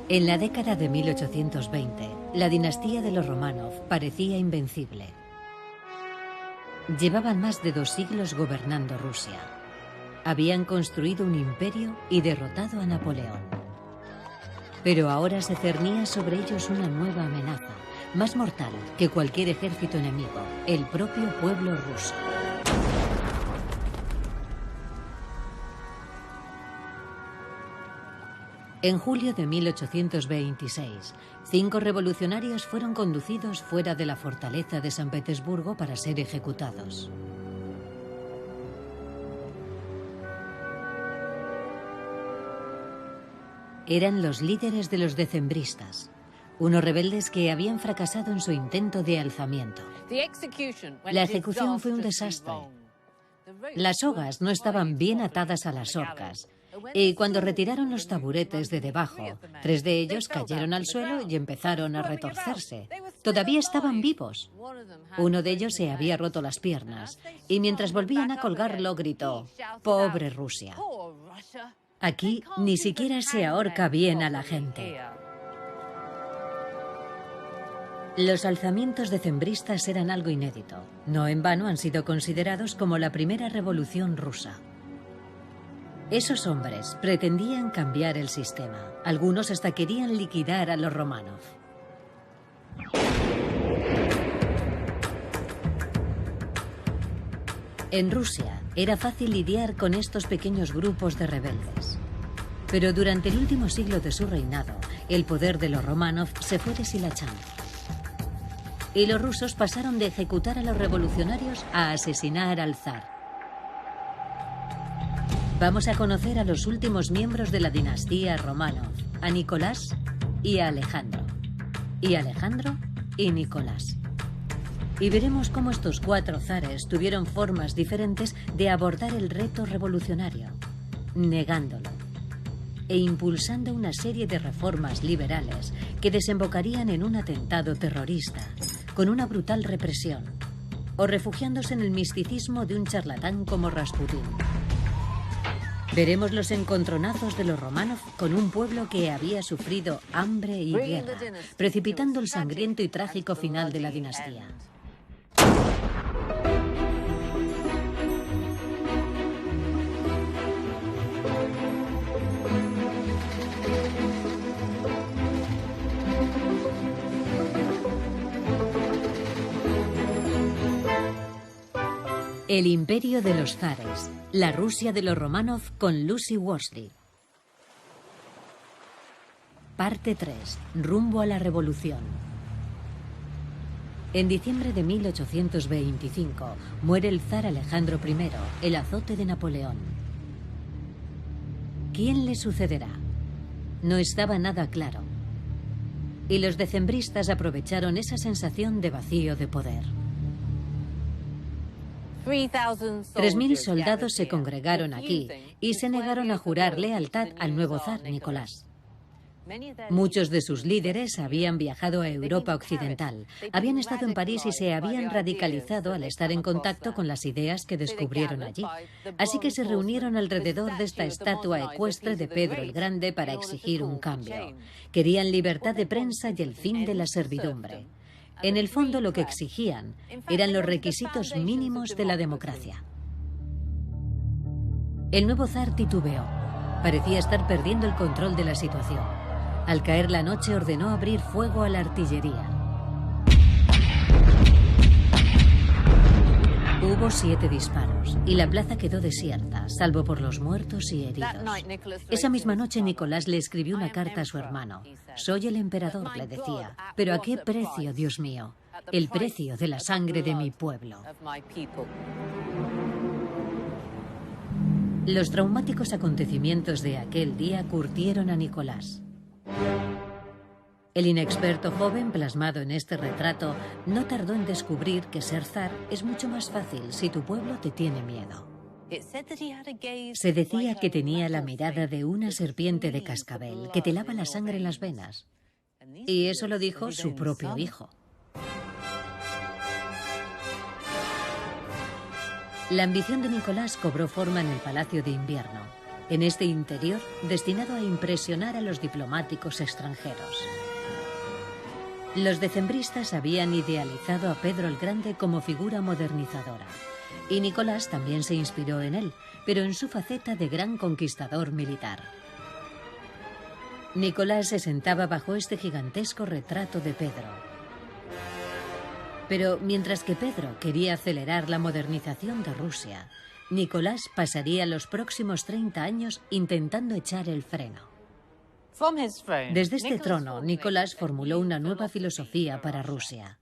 En la década de 1820, la dinastía de los Románov parecía invencible. Llevaban más de 2 siglos gobernando Rusia. Habían construido un imperio y derrotado a Napoleón. Pero ahora se cernía sobre ellos una nueva amenaza, más mortal que cualquier ejército enemigo, el propio pueblo ruso. En julio de 1826, 5 revolucionarios fueron conducidos fuera de la fortaleza de San Petersburgo para ser ejecutados. Eran los líderes de los decembristas, unos rebeldes que habían fracasado en su intento de alzamiento. La ejecución fue un desastre. Las sogas no estaban bien atadas a las horcas, y cuando retiraron los taburetes de debajo, 3 de ellos cayeron al suelo y empezaron a retorcerse. Todavía estaban vivos. Uno de ellos se había roto las piernas, y mientras volvían a colgarlo gritó: «¡Pobre Rusia! Aquí ni siquiera se ahorca bien a la gente». Los alzamientos decembristas eran algo inédito. No en vano han sido considerados como la primera revolución rusa. Esos hombres pretendían cambiar el sistema. Algunos hasta querían liquidar a los Románov. En Rusia era fácil lidiar con estos pequeños grupos de rebeldes. Pero durante el último siglo de su reinado, el poder de los Románov se fue deshilachando. Y los rusos pasaron de ejecutar a los revolucionarios a asesinar al zar. Vamos a conocer a los últimos miembros de la dinastía Románov, a Nicolás y a Alejandro. Y Alejandro y Nicolás. Y veremos cómo estos 4 zares tuvieron formas diferentes de abordar el reto revolucionario, negándolo e impulsando una serie de reformas liberales que desembocarían en un atentado terrorista, con una brutal represión, o refugiándose en el misticismo de un charlatán como Rasputín. Veremos los encontronazos de los Románov con un pueblo que había sufrido hambre y guerra, precipitando el sangriento y trágico final de la dinastía. El imperio de los zares, la Rusia de los Románov con Lucy Worsley. Parte 3. Rumbo a la revolución. En diciembre de 1825 muere el zar Alejandro I, el azote de Napoleón. ¿Quién le sucederá? No estaba nada claro. Y los decembristas aprovecharon esa sensación de vacío de poder. 3.000 soldados se congregaron aquí y se negaron a jurar lealtad al nuevo zar Nicolás. Muchos de sus líderes habían viajado a Europa occidental, habían estado en París y se habían radicalizado al estar en contacto con las ideas que descubrieron allí. Así que se reunieron alrededor de esta estatua ecuestre de Pedro el Grande para exigir un cambio. Querían libertad de prensa y el fin de la servidumbre. En el fondo, lo que exigían eran los requisitos mínimos de la democracia. El nuevo zar titubeó. Parecía estar perdiendo el control de la situación. Al caer la noche, ordenó abrir fuego a la artillería. Hubo 7 disparos y la plaza quedó desierta, salvo por los muertos y heridos. Esa misma noche Nicolás le escribió una carta a su hermano. «Soy el emperador», le decía, «pero ¿a qué precio, Dios mío? El precio de la sangre de mi pueblo». Los traumáticos acontecimientos de aquel día curtieron a Nicolás. El inexperto joven plasmado en este retrato no tardó en descubrir que ser zar es mucho más fácil si tu pueblo te tiene miedo. Se decía que tenía la mirada de una serpiente de cascabel que te lava la sangre en las venas. Y eso lo dijo su propio hijo. La ambición de Nicolás cobró forma en el Palacio de Invierno. en este interior destinado a impresionar a los diplomáticos extranjeros. Los decembristas habían idealizado a Pedro el Grande como figura modernizadora, y Nicolás también se inspiró en él, pero en su faceta de gran conquistador militar. Nicolás se sentaba bajo este gigantesco retrato de Pedro. Pero mientras que Pedro quería acelerar la modernización de Rusia, Nicolás pasaría los próximos 30 años intentando echar el freno. Desde este trono, Nicolás formuló una nueva filosofía para Rusia.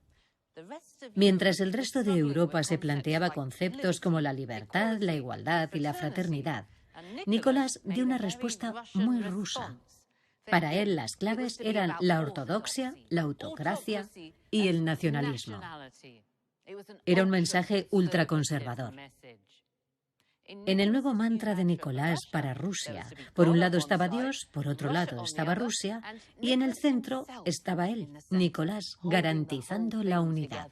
Mientras el resto de Europa se planteaba conceptos como la libertad, la igualdad y la fraternidad, Nicolás dio una respuesta muy rusa. Para él las claves eran la ortodoxia, la autocracia y el nacionalismo. Era un mensaje ultraconservador. En el nuevo mantra de Nicolás para Rusia, por un lado estaba Dios, por otro lado estaba Rusia, y en el centro estaba él, Nicolás, garantizando la unidad.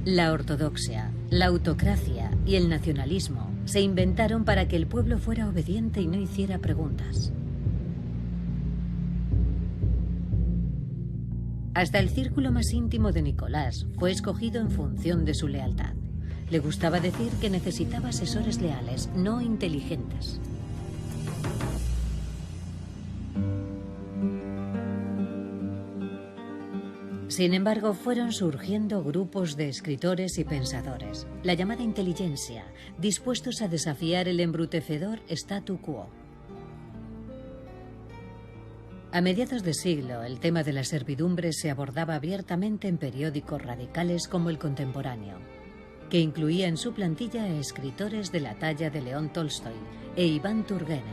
La ortodoxia, la autocracia y el nacionalismo se inventaron para que el pueblo fuera obediente y no hiciera preguntas. Hasta el círculo más íntimo de Nicolás fue escogido en función de su lealtad. Le gustaba decir que necesitaba asesores leales, no inteligentes. Sin embargo, fueron surgiendo grupos de escritores y pensadores, la llamada inteligencia, dispuestos a desafiar el embrutecedor statu quo. A mediados de siglo, el tema de la servidumbre se abordaba abiertamente en periódicos radicales como El Contemporáneo, que incluía en su plantilla a escritores de la talla de León Tolstoy e Iván Turgenev.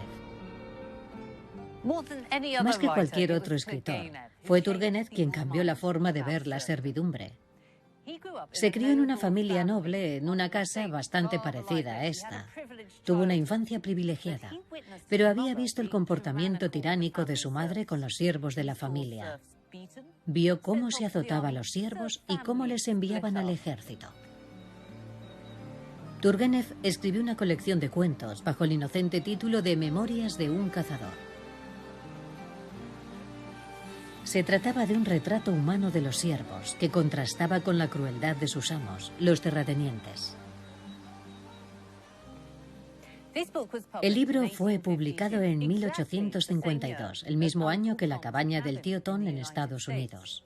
Más que cualquier otro escritor, fue Turgenev quien cambió la forma de ver la servidumbre. Se crió en una familia noble, en una casa bastante parecida a esta. Tuvo una infancia privilegiada, pero había visto el comportamiento tiránico de su madre con los siervos de la familia. Vio cómo se azotaba a los siervos y cómo les enviaban al ejército. Turgenev escribió una colección de cuentos bajo el inocente título de Memorias de un cazador. Se trataba de un retrato humano de los siervos, que contrastaba con la crueldad de sus amos, los terratenientes. El libro fue publicado en 1852, el mismo año que La cabaña del tío Tom en Estados Unidos.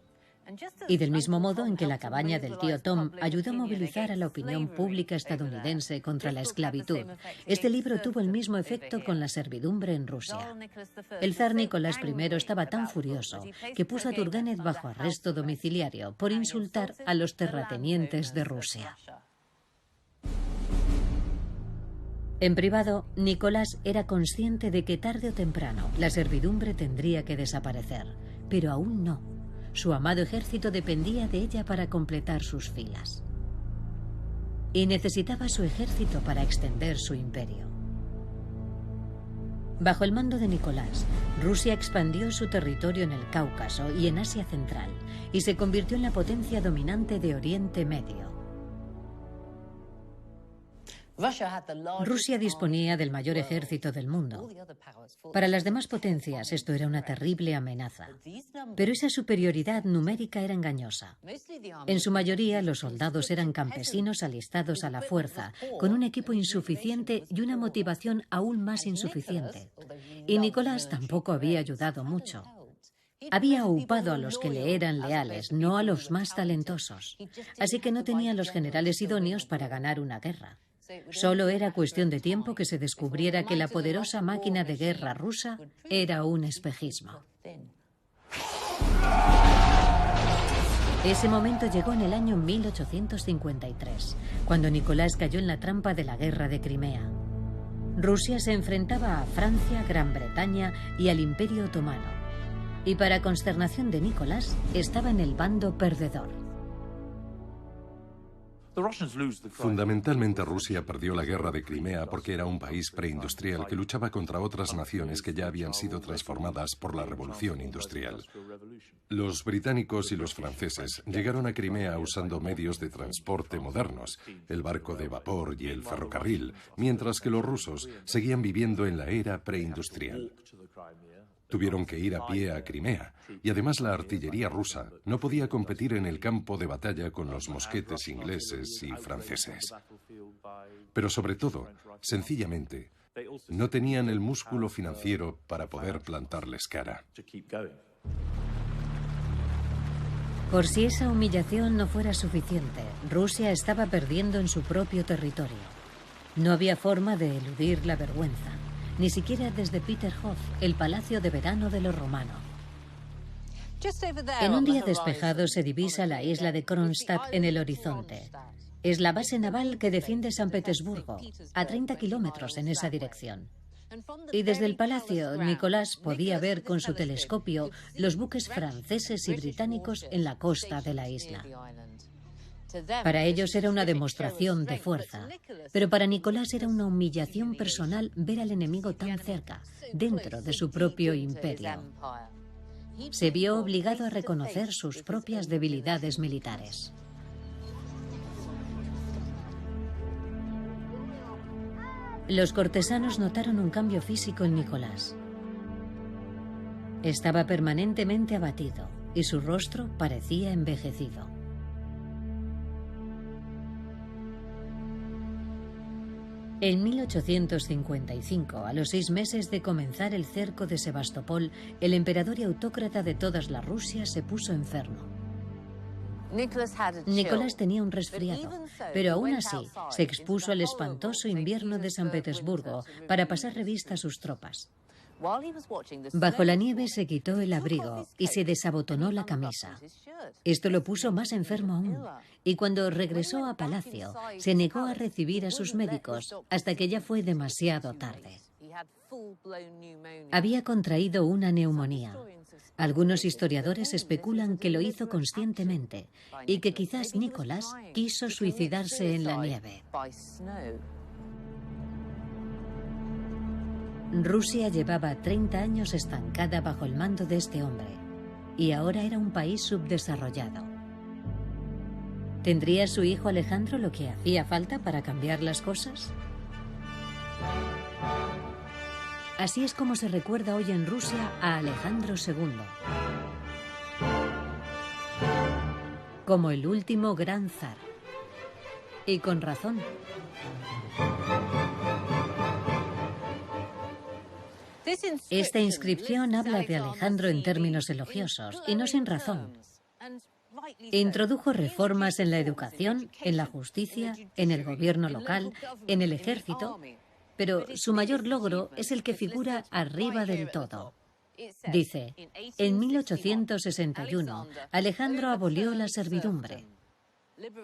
Y del mismo modo en que La cabaña del tío Tom ayudó a movilizar a la opinión pública estadounidense contra la esclavitud, este libro tuvo el mismo efecto con la servidumbre en Rusia. El zar Nicolás I estaba tan furioso que puso a Turgenev bajo arresto domiciliario por insultar a los terratenientes de Rusia. En privado, Nicolás era consciente de que tarde o temprano la servidumbre tendría que desaparecer, pero aún no. Su amado ejército dependía de ella para completar sus filas. Y necesitaba su ejército para extender su imperio. Bajo el mando de Nicolás, Rusia expandió su territorio en el Cáucaso y en Asia Central, y se convirtió en la potencia dominante de Oriente Medio. Rusia disponía del mayor ejército del mundo. Para las demás potencias esto era una terrible amenaza. Pero esa superioridad numérica era engañosa. En su mayoría los soldados eran campesinos alistados a la fuerza, con un equipo insuficiente y una motivación aún más insuficiente. Y Nicolás tampoco había ayudado mucho. Había aupado a los que le eran leales, no a los más talentosos. Así que no tenía los generales idóneos para ganar una guerra. Solo era cuestión de tiempo que se descubriera que la poderosa máquina de guerra rusa era un espejismo. Ese momento llegó en el año 1853, cuando Nicolás cayó en la trampa de la guerra de Crimea. Rusia se enfrentaba a Francia, Gran Bretaña y al Imperio Otomano. Y para consternación de Nicolás, estaba en el bando perdedor. Fundamentalmente Rusia perdió la guerra de Crimea porque era un país preindustrial que luchaba contra otras naciones que ya habían sido transformadas por la revolución industrial. Los británicos y los franceses llegaron a Crimea usando medios de transporte modernos, el barco de vapor y el ferrocarril, mientras que los rusos seguían viviendo en la era preindustrial. Tuvieron que ir a pie a Crimea, y además la artillería rusa no podía competir en el campo de batalla con los mosquetes ingleses y franceses. Pero sobre todo, sencillamente, no tenían el músculo financiero para poder plantarles cara. Por si esa humillación no fuera suficiente, Rusia estaba perdiendo en su propio territorio. No había forma de eludir la vergüenza. Ni siquiera desde Peterhof, el palacio de verano de los romanos. En un día despejado se divisa la isla de Kronstadt en el horizonte. Es la base naval que defiende San Petersburgo, a 30 kilómetros en esa dirección. Y desde el palacio, Nicolás podía ver con su telescopio los buques franceses y británicos en la costa de la isla. Para ellos era una demostración de fuerza, pero para Nicolás era una humillación personal ver al enemigo tan cerca, dentro de su propio imperio. Se vio obligado a reconocer sus propias debilidades militares. Los cortesanos notaron un cambio físico en Nicolás. Estaba permanentemente abatido y su rostro parecía envejecido. En 1855, a los 6 meses de comenzar el cerco de Sebastopol, el emperador y autócrata de todas las Rusias se puso enfermo. Nicolás tenía un resfriado, pero aún así se expuso al espantoso invierno de San Petersburgo para pasar revista a sus tropas. Bajo la nieve se quitó el abrigo y se desabotonó la camisa. Esto lo puso más enfermo aún, y cuando regresó a palacio se negó a recibir a sus médicos hasta que ya fue demasiado tarde. Había contraído una neumonía. Algunos historiadores especulan que lo hizo conscientemente y que quizás Nicolás quiso suicidarse en la nieve. Rusia llevaba 30 años estancada bajo el mando de este hombre y ahora era un país subdesarrollado. ¿Tendría su hijo Alejandro lo que hacía falta para cambiar las cosas? Así es como se recuerda hoy en Rusia a Alejandro II, como el último gran zar. Y con razón. Esta inscripción habla de Alejandro en términos elogiosos, y no sin razón. Introdujo reformas en la educación, en la justicia, en el gobierno local, en el ejército, pero su mayor logro es el que figura arriba del todo. Dice, en 1861, Alejandro abolió la servidumbre,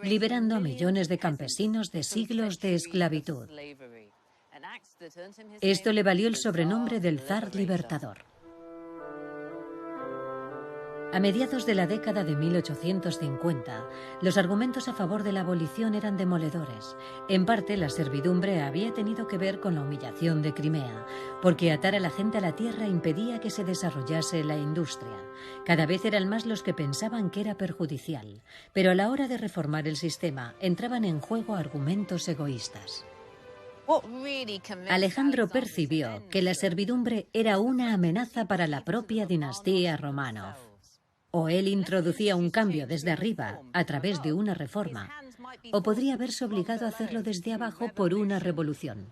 liberando a millones de campesinos de siglos de esclavitud. Esto le valió el sobrenombre del zar libertador. A mediados de la década de 1850, los argumentos a favor de la abolición eran demoledores. En parte, la servidumbre había tenido que ver con la humillación de Crimea, porque atar a la gente a la tierra impedía que se desarrollase la industria. Cada vez eran más los que pensaban que era perjudicial, pero a la hora de reformar el sistema entraban en juego argumentos egoístas. Alejandro percibió que la servidumbre era una amenaza para la propia dinastía Románov. O él introducía un cambio desde arriba, a través de una reforma, o podría verse obligado a hacerlo desde abajo por una revolución.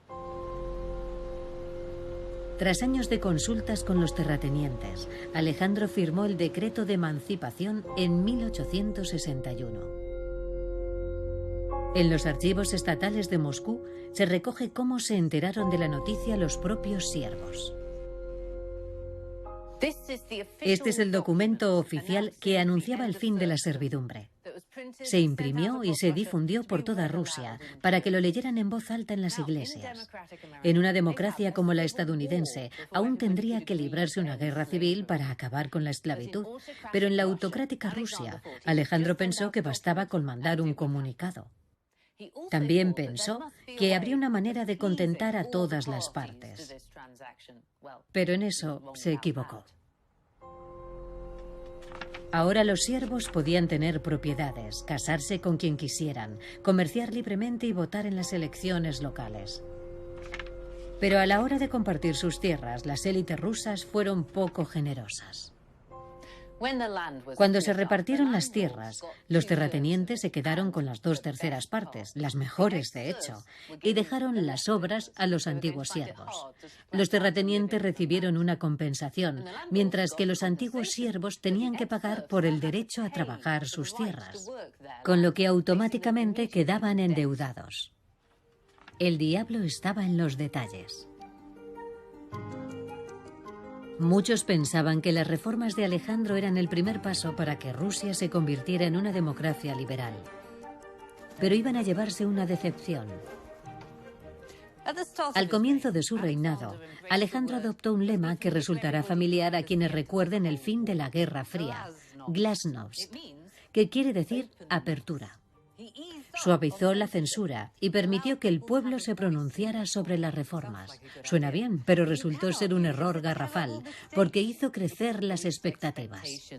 Tras años de consultas con los terratenientes, Alejandro firmó el decreto de emancipación en 1861. En los archivos estatales de Moscú se recoge cómo se enteraron de la noticia los propios siervos. Este es el documento oficial que anunciaba el fin de la servidumbre. Se imprimió y se difundió por toda Rusia para que lo leyeran en voz alta en las iglesias. En una democracia como la estadounidense, aún tendría que librarse una guerra civil para acabar con la esclavitud, pero en la autocrática Rusia, Alejandro pensó que bastaba con mandar un comunicado. También pensó que habría una manera de contentar a todas las partes. Pero en eso se equivocó. Ahora los siervos podían tener propiedades, casarse con quien quisieran, comerciar libremente y votar en las elecciones locales. Pero a la hora de compartir sus tierras, las élites rusas fueron poco generosas. Cuando se repartieron las tierras, los terratenientes se quedaron con las 2/3 partes, las mejores de hecho, y dejaron las obras a los antiguos siervos. Los terratenientes recibieron una compensación, mientras que los antiguos siervos tenían que pagar por el derecho a trabajar sus tierras, con lo que automáticamente quedaban endeudados. El diablo estaba en los detalles. Muchos pensaban que las reformas de Alejandro eran el primer paso para que Rusia se convirtiera en una democracia liberal. Pero iban a llevarse una decepción. Al comienzo de su reinado, Alejandro adoptó un lema que resultará familiar a quienes recuerden el fin de la Guerra Fría, Glasnost, que quiere decir apertura. Suavizó la censura y permitió que el pueblo se pronunciara sobre las reformas. Suena bien, pero resultó ser un error garrafal, porque hizo crecer las expectativas.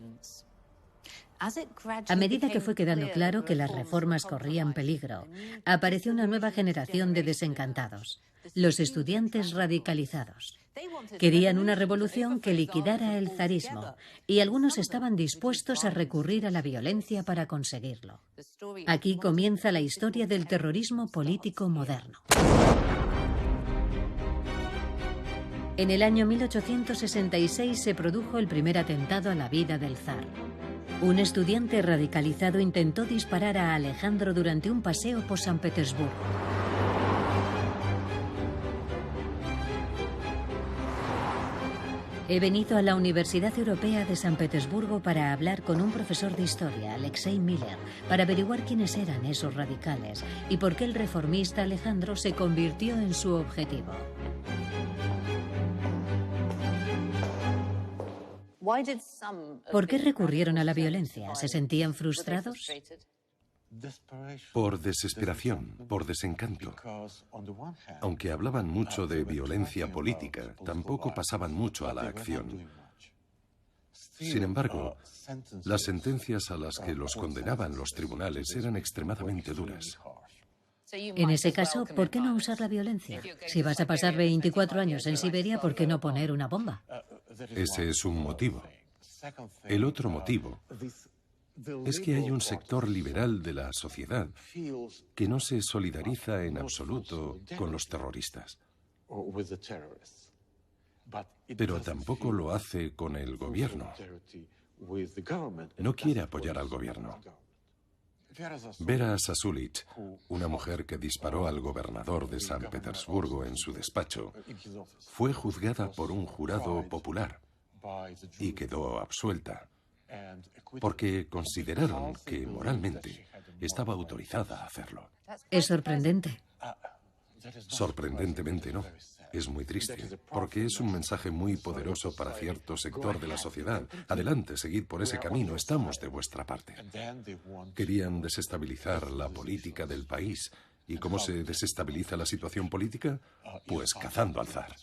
A medida que fue quedando claro que las reformas corrían peligro, apareció una nueva generación de desencantados, los estudiantes radicalizados. Querían una revolución que liquidara el zarismo, y algunos estaban dispuestos a recurrir a la violencia para conseguirlo. Aquí comienza la historia del terrorismo político moderno. En el año 1866 se produjo el primer atentado a la vida del zar. Un estudiante radicalizado intentó disparar a Alejandro durante un paseo por San Petersburgo. He venido a la Universidad Europea de San Petersburgo para hablar con un profesor de historia, Alexei Miller, para averiguar quiénes eran esos radicales y por qué el reformista Alejandro se convirtió en su objetivo. ¿Por qué recurrieron a la violencia? ¿Se sentían frustrados? Por desesperación, por desencanto. Aunque hablaban mucho de violencia política, tampoco pasaban mucho a la acción. Sin embargo, las sentencias a las que los condenaban los tribunales eran extremadamente duras. En ese caso, ¿por qué no usar la violencia? Si vas a pasar 24 años en Siberia, ¿por qué no poner una bomba? Ese es un motivo. El otro motivo es que hay un sector liberal de la sociedad que no se solidariza en absoluto con los terroristas. Pero tampoco lo hace con el gobierno. No quiere apoyar al gobierno. Vera Sasulich, una mujer que disparó al gobernador de San Petersburgo en su despacho, fue juzgada por un jurado popular y quedó absuelta, porque consideraron que moralmente estaba autorizada a hacerlo. Es sorprendente. Sorprendentemente no. Es muy triste, porque es un mensaje muy poderoso para cierto sector de la sociedad. Adelante, seguid por ese camino, estamos de vuestra parte. Querían desestabilizar la política del país. ¿Y cómo se desestabiliza la situación política? Pues cazando al zar.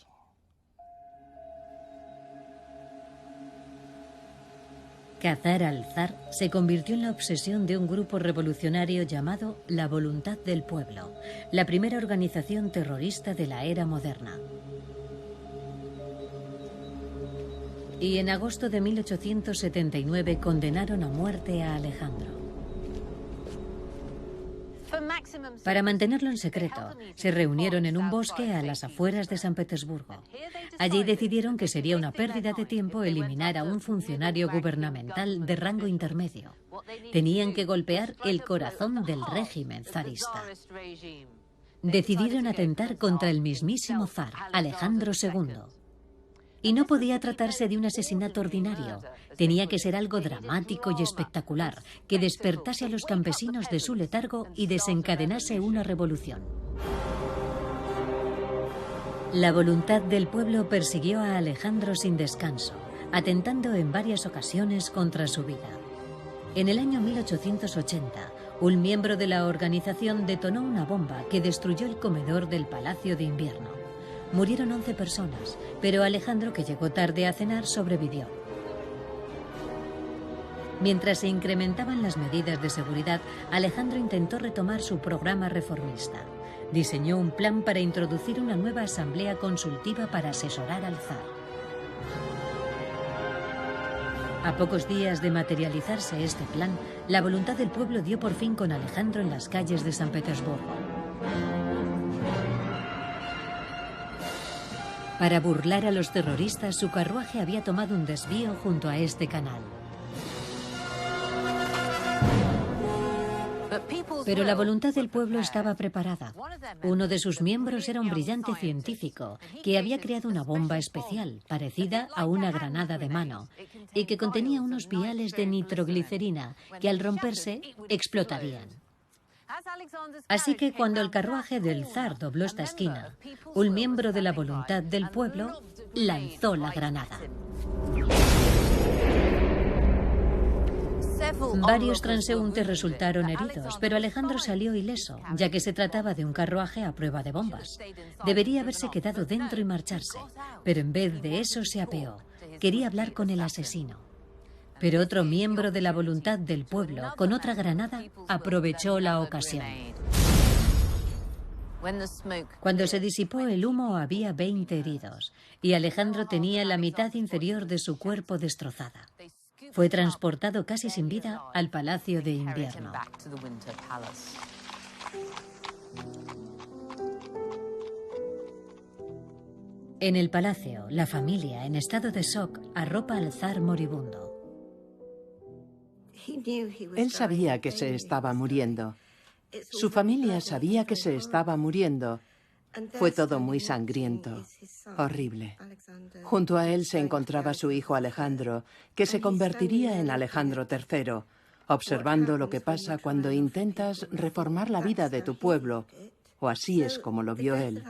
Cazar al zar se convirtió en la obsesión de un grupo revolucionario llamado La Voluntad del Pueblo, la primera organización terrorista de la era moderna. Y en agosto de 1879 condenaron a muerte a Alejandro. Para mantenerlo en secreto, se reunieron en un bosque a las afueras de San Petersburgo. Allí decidieron que sería una pérdida de tiempo eliminar a un funcionario gubernamental de rango intermedio. Tenían que golpear el corazón del régimen zarista. Decidieron atentar contra el mismísimo zar, Alejandro II. Y no podía tratarse de un asesinato ordinario. Tenía que ser algo dramático y espectacular, que despertase a los campesinos de su letargo y desencadenase una revolución. La voluntad del pueblo persiguió a Alejandro sin descanso, atentando en varias ocasiones contra su vida. En el año 1880, Un miembro de la organización detonó una bomba que destruyó el comedor del Palacio de Invierno. Murieron 11 personas, pero Alejandro, que llegó tarde a cenar, sobrevivió. Mientras se incrementaban las medidas de seguridad, Alejandro intentó retomar su programa reformista. Diseñó un plan para introducir una nueva asamblea consultiva para asesorar al zar. A pocos días de materializarse este plan, la voluntad del pueblo dio por fin con Alejandro en las calles de San Petersburgo. Para burlar a los terroristas, su carruaje había tomado un desvío junto a este canal. Pero la voluntad del pueblo estaba preparada. Uno de sus miembros era un brillante científico que había creado una bomba especial, parecida a una granada de mano, y que contenía unos viales de nitroglicerina que al romperse explotarían. Así que cuando el carruaje del zar dobló esta esquina, un miembro de la voluntad del pueblo lanzó la granada. Varios transeúntes resultaron heridos, pero Alejandro salió ileso, ya que se trataba de un carruaje a prueba de bombas. Debería haberse quedado dentro y marcharse, pero en vez de eso se apeó. Quería hablar con el asesino. Pero otro miembro de la voluntad del pueblo, con otra granada, aprovechó la ocasión. Cuando se disipó el humo había 20 heridos, y Alejandro tenía la mitad inferior de su cuerpo destrozada. Fue transportado casi sin vida al Palacio de Invierno. En el palacio, la familia, en estado de shock, arropa al zar moribundo. Él sabía que se estaba muriendo. Su familia sabía que se estaba muriendo. Fue todo muy sangriento, horrible. Junto a él se encontraba su hijo Alejandro, que se convertiría en Alejandro III, observando lo que pasa cuando intentas reformar la vida de tu pueblo, o así es como lo vio él.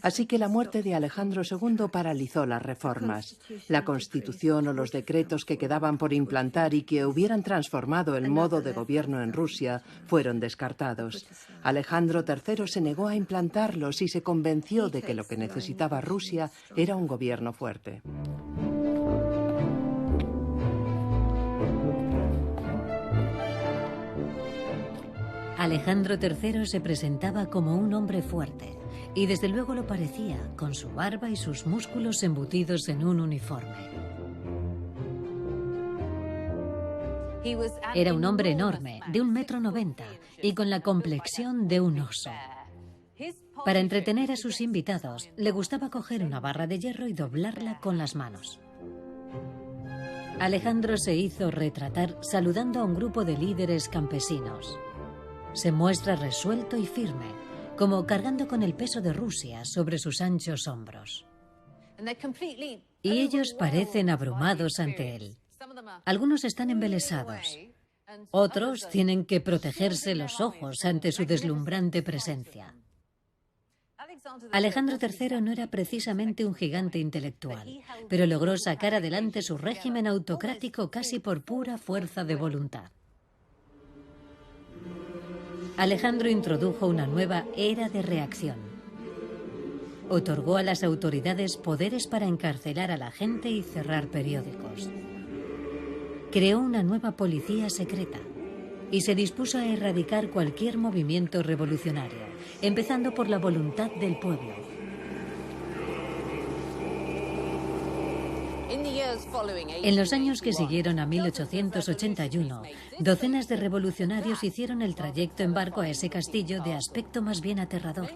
Así que la muerte de Alejandro II paralizó las reformas. La Constitución o los decretos que quedaban por implantar y que hubieran transformado el modo de gobierno en Rusia fueron descartados. Alejandro III se negó a implantarlos y se convenció de que lo que necesitaba Rusia era un gobierno fuerte. Alejandro III se presentaba como un hombre fuerte, y desde luego lo parecía, con su barba y sus músculos embutidos en un uniforme. Era un hombre enorme, de 1,90 m, y con la complexión de un oso. Para entretener a sus invitados, le gustaba coger una barra de hierro y doblarla con las manos. Alejandro se hizo retratar saludando a un grupo de líderes campesinos. Se muestra resuelto y firme, como cargando con el peso de Rusia sobre sus anchos hombros. Y ellos parecen abrumados ante él. Algunos están embelesados. Otros tienen que protegerse los ojos ante su deslumbrante presencia. Alejandro III no era precisamente un gigante intelectual, pero logró sacar adelante su régimen autocrático casi por pura fuerza de voluntad. Alejandro introdujo una nueva era de reacción. Otorgó a las autoridades poderes para encarcelar a la gente y cerrar periódicos. Creó una nueva policía secreta y se dispuso a erradicar cualquier movimiento revolucionario, empezando por la voluntad del pueblo. En los años que siguieron a 1881, docenas de revolucionarios hicieron el trayecto en barco a ese castillo de aspecto más bien aterrador.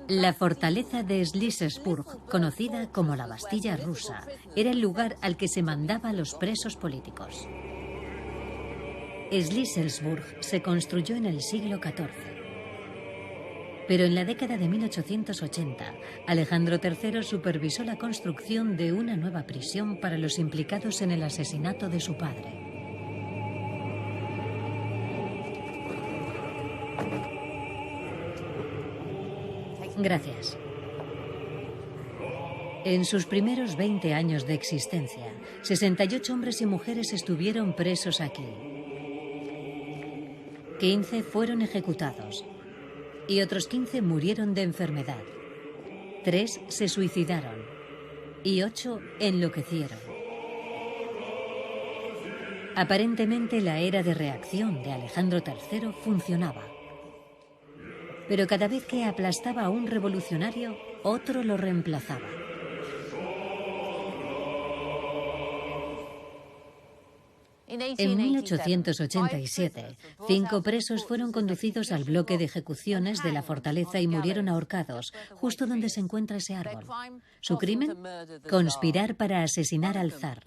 La fortaleza de Schliesselsburg, conocida como la Bastilla rusa, era el lugar al que se mandaba a los presos políticos. Schliesselsburg se construyó en el siglo XIV. Pero en la década de 1880, Alejandro III supervisó la construcción de una nueva prisión para los implicados en el asesinato de su padre. Gracias. En sus primeros 20 años de existencia, 68 hombres y mujeres estuvieron presos aquí. 15 fueron ejecutados y otros 15 murieron de enfermedad. 3 se suicidaron y 8 enloquecieron. Aparentemente la era de reacción de Alejandro III funcionaba. Pero cada vez que aplastaba a un revolucionario, otro lo reemplazaba. En 1887, 5 presos fueron conducidos al bloque de ejecuciones de la fortaleza y murieron ahorcados, justo donde se encuentra ese árbol. ¿Su crimen? Conspirar para asesinar al zar.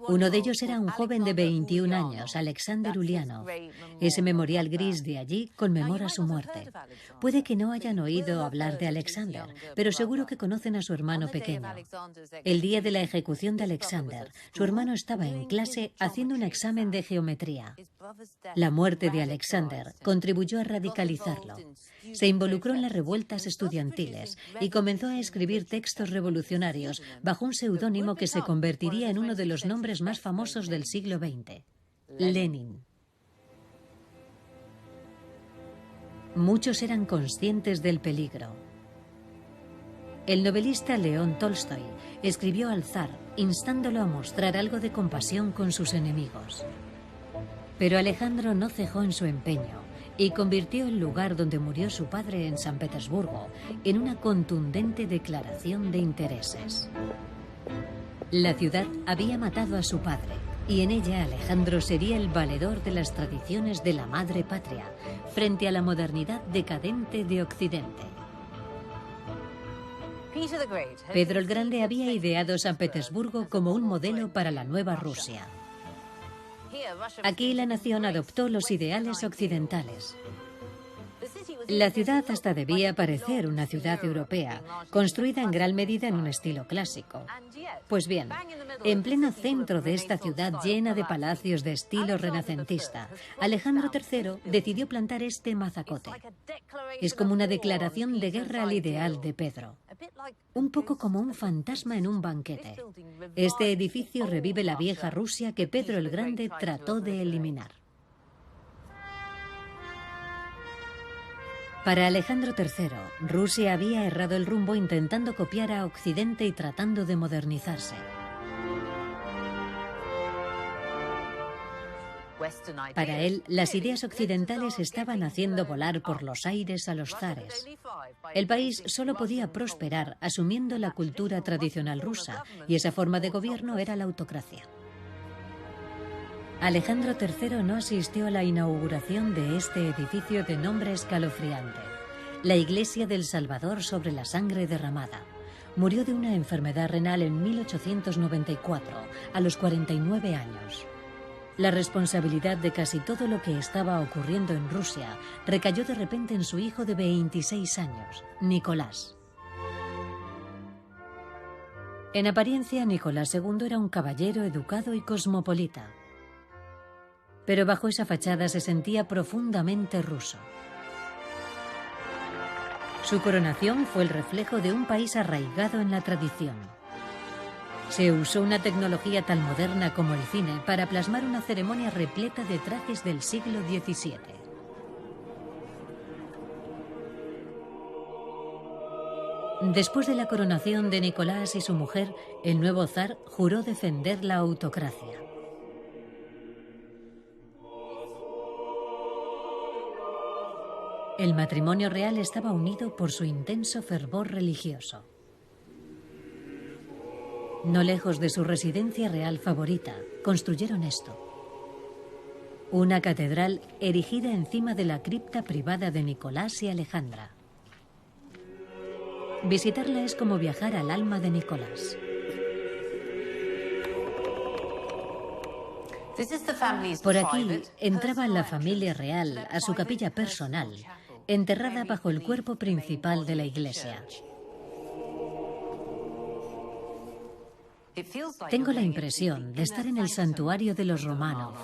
Uno de ellos era un joven de 21 años, Alexander Ulyanov. Ese memorial gris de allí conmemora su muerte. Puede que no hayan oído hablar de Alexander, pero seguro que conocen a su hermano pequeño. El día de la ejecución de Alexander, su hermano estaba en clase haciendo un examen de geometría. La muerte de Alexander contribuyó a radicalizarlo. Se involucró en las revueltas estudiantiles y comenzó a escribir textos revolucionarios bajo un seudónimo que se convertiría en uno de los nombres más famosos del siglo XX, Lenin. Muchos eran conscientes del peligro. El novelista León Tolstoy escribió al zar instándolo a mostrar algo de compasión con sus enemigos. Pero Alejandro no cejó en su empeño y convirtió el lugar donde murió su padre en San Petersburgo en una contundente declaración de intereses. La ciudad había matado a su padre y en ella Alejandro sería el valedor de las tradiciones de la madre patria frente a la modernidad decadente de Occidente. Pedro el Grande había ideado San Petersburgo como un modelo para la nueva Rusia. Aquí la nación adoptó los ideales occidentales. La ciudad hasta debía parecer una ciudad europea, construida en gran medida en un estilo clásico. Pues bien, en pleno centro de esta ciudad llena de palacios de estilo renacentista, Alejandro III decidió plantar este mazacote. Es como una declaración de guerra al ideal de Pedro. Un poco como un fantasma en un banquete. Este edificio revive la vieja Rusia que Pedro el Grande trató de eliminar. Para Alejandro III, Rusia había errado el rumbo intentando copiar a Occidente y tratando de modernizarse. Para él, las ideas occidentales estaban haciendo volar por los aires a los zares. El país solo podía prosperar asumiendo la cultura tradicional rusa, y esa forma de gobierno era la autocracia. Alejandro III no asistió a la inauguración de este edificio de nombre escalofriante, la Iglesia del Salvador sobre la sangre derramada. Murió de una enfermedad renal en 1894, a los 49 años. La responsabilidad de casi todo lo que estaba ocurriendo en Rusia recayó de repente en su hijo de 26 años, Nicolás. En apariencia, Nicolás II era un caballero educado y cosmopolita. Pero bajo esa fachada se sentía profundamente ruso. Su coronación fue el reflejo de un país arraigado en la tradición. Se usó una tecnología tan moderna como el cine para plasmar una ceremonia repleta de trajes del siglo XVII. Después de la coronación de Nicolás y su mujer, el nuevo zar juró defender la autocracia. El matrimonio real estaba unido por su intenso fervor religioso. No lejos de su residencia real favorita, construyeron esto. Una catedral erigida encima de la cripta privada de Nicolás y Alejandra. Visitarla es como viajar al alma de Nicolás. Por aquí entraba la familia real a su capilla personal, enterrada bajo el cuerpo principal de la iglesia. Tengo la impresión de estar en el santuario de los Romanov.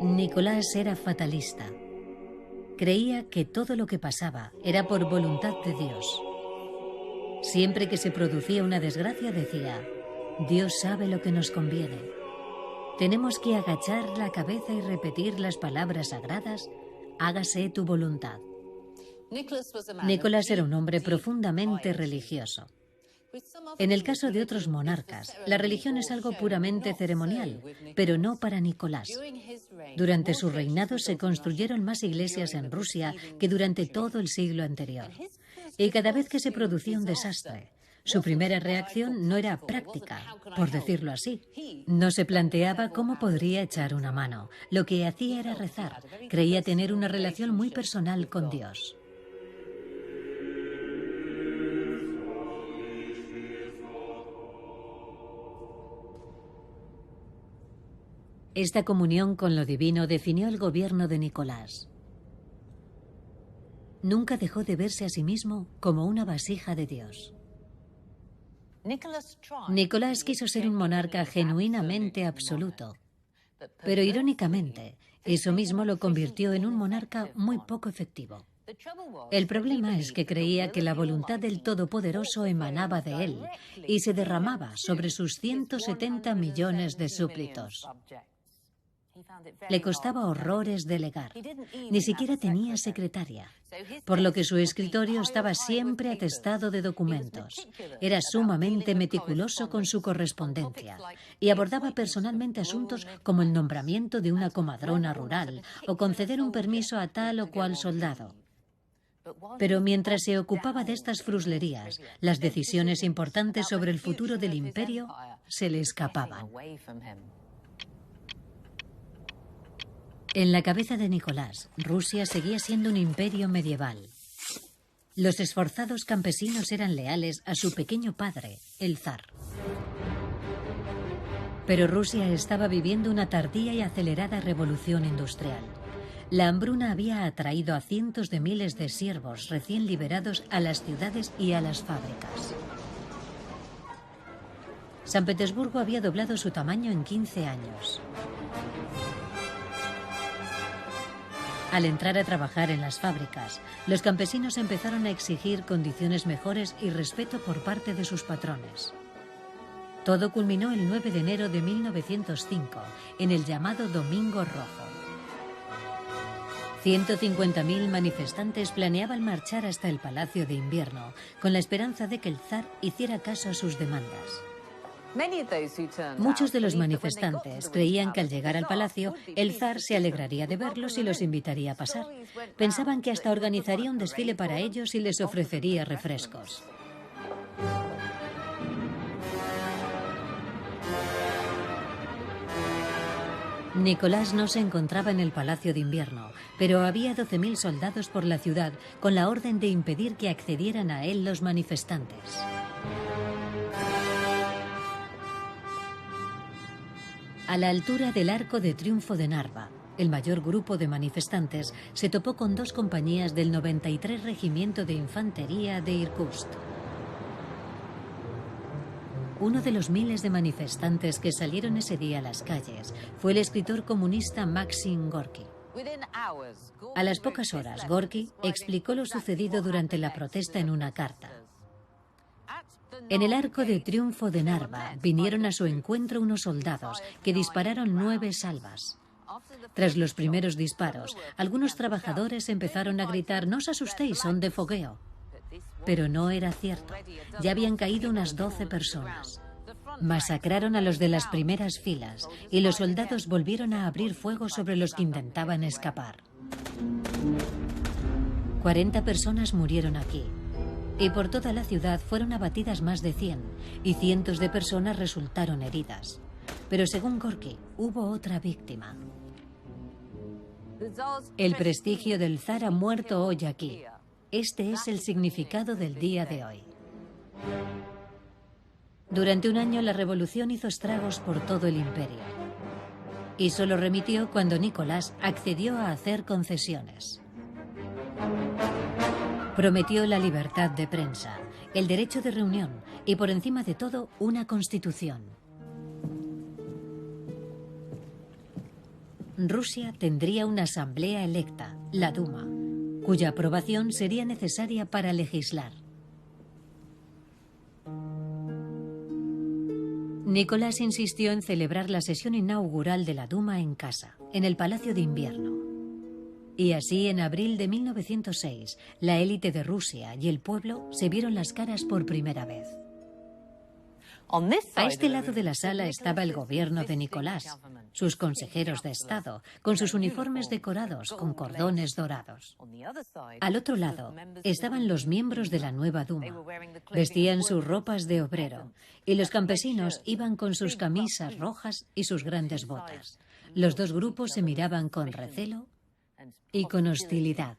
Nicolás era fatalista. Creía que todo lo que pasaba era por voluntad de Dios. Siempre que se producía una desgracia decía: Dios sabe lo que nos conviene. Tenemos que agachar la cabeza y repetir las palabras sagradas: hágase tu voluntad. Nicolás era un hombre profundamente religioso. En el caso de otros monarcas, la religión es algo puramente ceremonial, pero no para Nicolás. Durante su reinado se construyeron más iglesias en Rusia que durante todo el siglo anterior. Y cada vez que se producía un desastre, su primera reacción no era práctica, por decirlo así. No se planteaba cómo podría echar una mano. Lo que hacía era rezar. Creía tener una relación muy personal con Dios. Esta comunión con lo divino definió el gobierno de Nicolás. Nunca dejó de verse a sí mismo como una vasija de Dios. Nicolás quiso ser un monarca genuinamente absoluto, pero irónicamente, eso mismo lo convirtió en un monarca muy poco efectivo. El problema es que creía que la voluntad del Todopoderoso emanaba de él y se derramaba sobre sus 170 millones de súbditos. Le costaba horrores delegar. Ni siquiera tenía secretaria, por lo que su escritorio estaba siempre atestado de documentos. Era sumamente meticuloso con su correspondencia y abordaba personalmente asuntos como el nombramiento de una comadrona rural o conceder un permiso a tal o cual soldado. Pero mientras se ocupaba de estas fruslerías, las decisiones importantes sobre el futuro del imperio se le escapaban. En la cabeza de Nicolás, Rusia seguía siendo un imperio medieval. Los esforzados campesinos eran leales a su pequeño padre, el zar. Pero Rusia estaba viviendo una tardía y acelerada revolución industrial. La hambruna había atraído a cientos de miles de siervos recién liberados a las ciudades y a las fábricas. San Petersburgo había doblado su tamaño en 15 años. Al entrar a trabajar en las fábricas, los campesinos empezaron a exigir condiciones mejores y respeto por parte de sus patrones. Todo culminó el 9 de enero de 1905, en el llamado Domingo Rojo. 150.000 manifestantes planeaban marchar hasta el Palacio de Invierno, con la esperanza de que el zar hiciera caso a sus demandas. Muchos de los manifestantes creían que al llegar al palacio, el zar se alegraría de verlos y los invitaría a pasar. Pensaban que hasta organizaría un desfile para ellos y les ofrecería refrescos. Nicolás no se encontraba en el Palacio de Invierno, pero había 12.000 soldados por la ciudad con la orden de impedir que accedieran a él los manifestantes. A la altura del Arco de Triunfo de Narva, el mayor grupo de manifestantes se topó con 2 compañías del 93 Regimiento de Infantería de Irkutsk. Uno de los miles de manifestantes que salieron ese día a las calles fue el escritor comunista Maxim Gorki. A las pocas horas, Gorki explicó lo sucedido durante la protesta en una carta. En el Arco de Triunfo de Narva vinieron a su encuentro unos soldados que dispararon 9 salvas. Tras los primeros disparos, algunos trabajadores empezaron a gritar: «No os asustéis, son de fogueo». Pero no era cierto. Ya habían caído unas 12 personas. Masacraron a los de las primeras filas y los soldados volvieron a abrir fuego sobre los que intentaban escapar. 40 personas murieron aquí. Y por toda la ciudad fueron abatidas más de 100 y cientos de personas resultaron heridas. Pero según Gorki, hubo otra víctima. El prestigio del zar ha muerto hoy aquí. Este es el significado del día de hoy. Durante un año la revolución hizo estragos por todo el imperio. Y solo remitió cuando Nicolás accedió a hacer concesiones. Prometió la libertad de prensa, el derecho de reunión y, por encima de todo, una constitución. Rusia tendría una asamblea electa, la Duma, cuya aprobación sería necesaria para legislar. Nicolás insistió en celebrar la sesión inaugural de la Duma en casa, en el Palacio de Invierno. Y así, en abril de 1906, la élite de Rusia y el pueblo se vieron las caras por primera vez. A este lado de la sala estaba el gobierno de Nicolás, sus consejeros de Estado, con sus uniformes decorados con cordones dorados. Al otro lado estaban los miembros de la nueva Duma. Vestían sus ropas de obrero y los campesinos iban con sus camisas rojas y sus grandes botas. Los dos grupos se miraban con recelo y con hostilidad.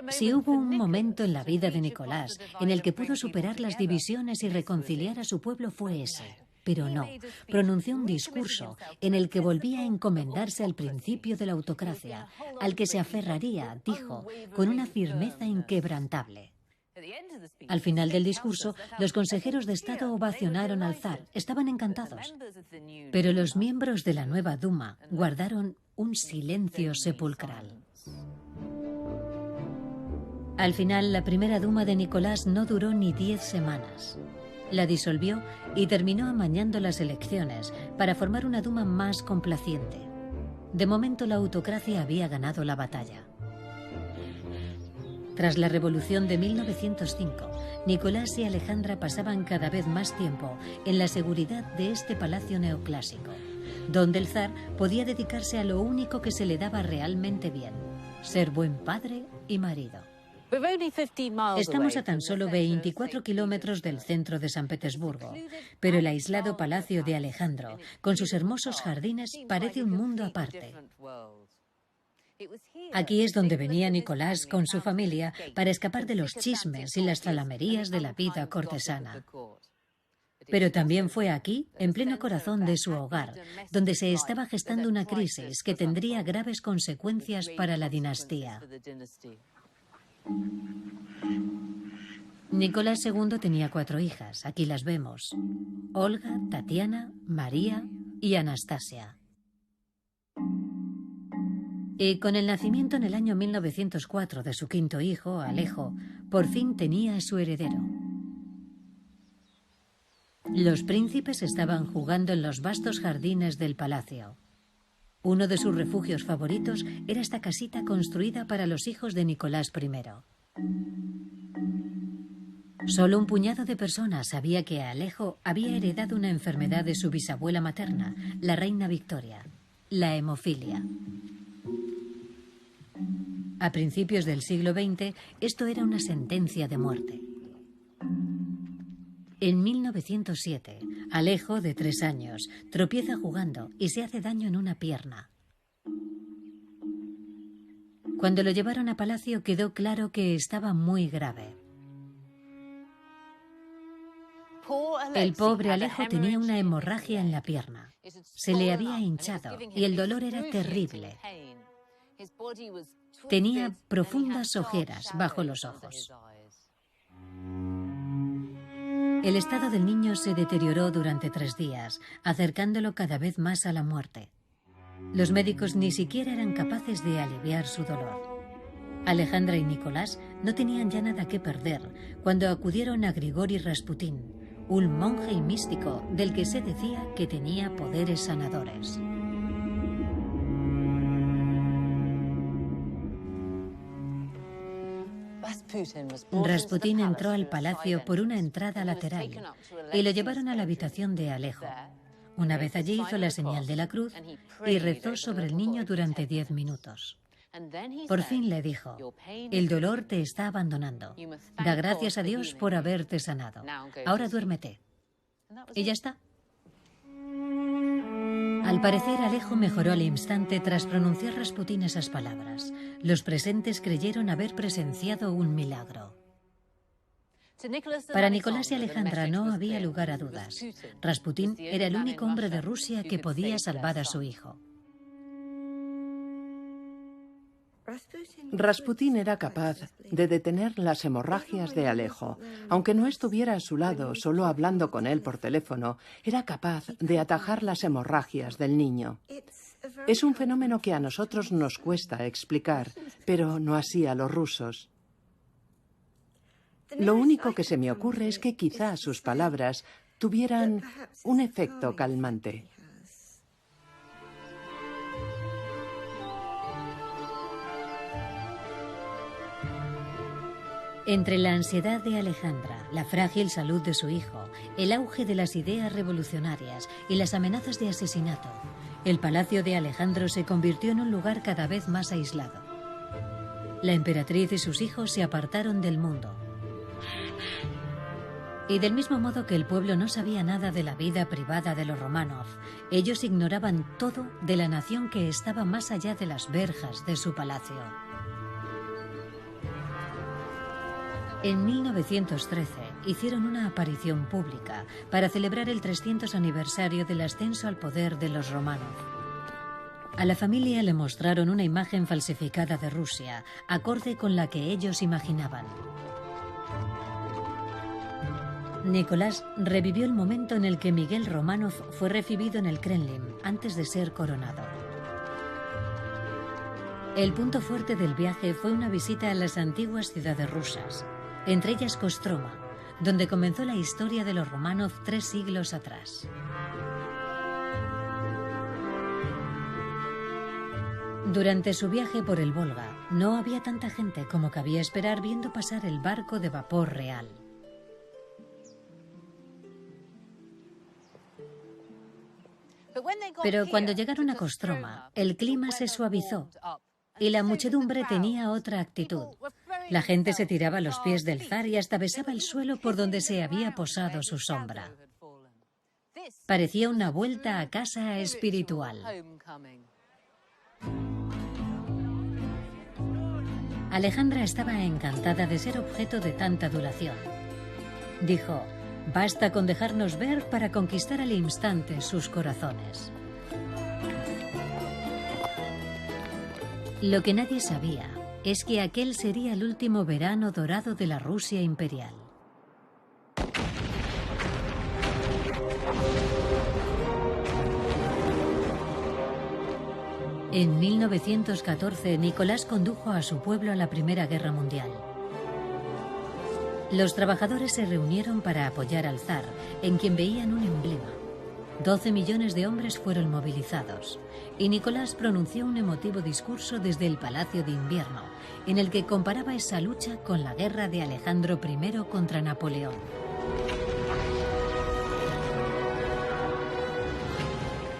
Si hubo un momento en la vida de Nicolás en el que pudo superar las divisiones y reconciliar a su pueblo, fue ese. Pero no, pronunció un discurso en el que volvía a encomendarse al principio de la autocracia, al que se aferraría, dijo, con una firmeza inquebrantable. Al final del discurso, los consejeros de Estado ovacionaron al zar. Estaban encantados. Pero los miembros de la nueva Duma guardaron un silencio sepulcral. Al final, la primera Duma de Nicolás no duró ni 10 semanas. La disolvió y terminó amañando las elecciones para formar una Duma más complaciente. De momento, la autocracia había ganado la batalla. Tras la revolución de 1905, Nicolás y Alejandra pasaban cada vez más tiempo en la seguridad de este palacio neoclásico, donde el zar podía dedicarse a lo único que se le daba realmente bien: ser buen padre y marido. Estamos a tan solo 24 kilómetros del centro de San Petersburgo, pero el aislado palacio de Alejandro, con sus hermosos jardines, parece un mundo aparte. Aquí es donde venía Nicolás con su familia para escapar de los chismes y las zalamerías de la vida cortesana. Pero también fue aquí, en pleno corazón de su hogar, donde se estaba gestando una crisis que tendría graves consecuencias para la dinastía. Nicolás II tenía 4 hijas, aquí las vemos: Olga, Tatiana, María y Anastasia. Y con el nacimiento en el año 1904 de su 5.º hijo, Alejo, por fin tenía a su heredero. Los príncipes estaban jugando en los vastos jardines del palacio. Uno de sus refugios favoritos era esta casita construida para los hijos de Nicolás I. Solo un puñado de personas sabía que Alejo había heredado una enfermedad de su bisabuela materna, la reina Victoria, la hemofilia. A principios del siglo XX, esto era una sentencia de muerte. En 1907, Alejo, de 3 años, tropieza jugando y se hace daño en una pierna. Cuando lo llevaron a palacio, quedó claro que estaba muy grave. El pobre Alejo tenía una hemorragia en la pierna. Se le había hinchado y el dolor era terrible. Tenía profundas ojeras bajo los ojos. El estado del niño se deterioró durante 3 días, acercándolo cada vez más a la muerte. Los médicos ni siquiera eran capaces de aliviar su dolor. Alejandra y Nicolás no tenían ya nada que perder cuando acudieron a Grigori Rasputín, un monje y místico del que se decía que tenía poderes sanadores. Rasputín entró al palacio por una entrada lateral y lo llevaron a la habitación de Alejo. Una vez allí hizo la señal de la cruz y rezó sobre el niño durante 10 minutos. Por fin le dijo: el dolor te está abandonando. Da gracias a Dios por haberte sanado. Ahora duérmete. Y ya está. Al parecer, Alejo mejoró al instante tras pronunciar Rasputín esas palabras. Los presentes creyeron haber presenciado un milagro. Para Nicolás y Alejandra no había lugar a dudas. Rasputín era el único hombre de Rusia que podía salvar a su hijo. Rasputín era capaz de detener las hemorragias de Alejo. Aunque no estuviera a su lado, solo hablando con él por teléfono, era capaz de atajar las hemorragias del niño. Es un fenómeno que a nosotros nos cuesta explicar, pero no así a los rusos. Lo único que se me ocurre es que quizá sus palabras tuvieran un efecto calmante. Entre la ansiedad de Alejandra, la frágil salud de su hijo, el auge de las ideas revolucionarias y las amenazas de asesinato, el palacio de Alejandro se convirtió en un lugar cada vez más aislado. La emperatriz y sus hijos se apartaron del mundo. Y del mismo modo que el pueblo no sabía nada de la vida privada de los Románov, ellos ignoraban todo de la nación que estaba más allá de las verjas de su palacio. En 1913 hicieron una aparición pública para celebrar el 300 aniversario del ascenso al poder de los Románov. A la familia le mostraron una imagen falsificada de Rusia, acorde con la que ellos imaginaban. Nicolás revivió el momento en el que Miguel Románov fue recibido en el Kremlin antes de ser coronado. El punto fuerte del viaje fue una visita a las antiguas ciudades rusas, entre ellas Kostroma, donde comenzó la historia de los Románov 3 siglos atrás. Durante su viaje por el Volga, no había tanta gente como cabía esperar viendo pasar el barco de vapor real. Pero cuando llegaron a Kostroma, el clima se suavizó y la muchedumbre tenía otra actitud. La gente se tiraba a los pies del zar y hasta besaba el suelo por donde se había posado su sombra. Parecía una vuelta a casa espiritual. Alejandra estaba encantada de ser objeto de tanta adulación. Dijo: basta con dejarnos ver para conquistar al instante sus corazones. Lo que nadie sabía es que aquel sería el último verano dorado de la Rusia imperial. En 1914, Nicolás condujo a su pueblo a la Primera Guerra Mundial. Los trabajadores se reunieron para apoyar al zar, en quien veían un emblema. 12 millones de hombres fueron movilizados, y Nicolás pronunció un emotivo discurso desde el Palacio de Invierno, en el que comparaba esa lucha con la guerra de Alejandro I contra Napoleón.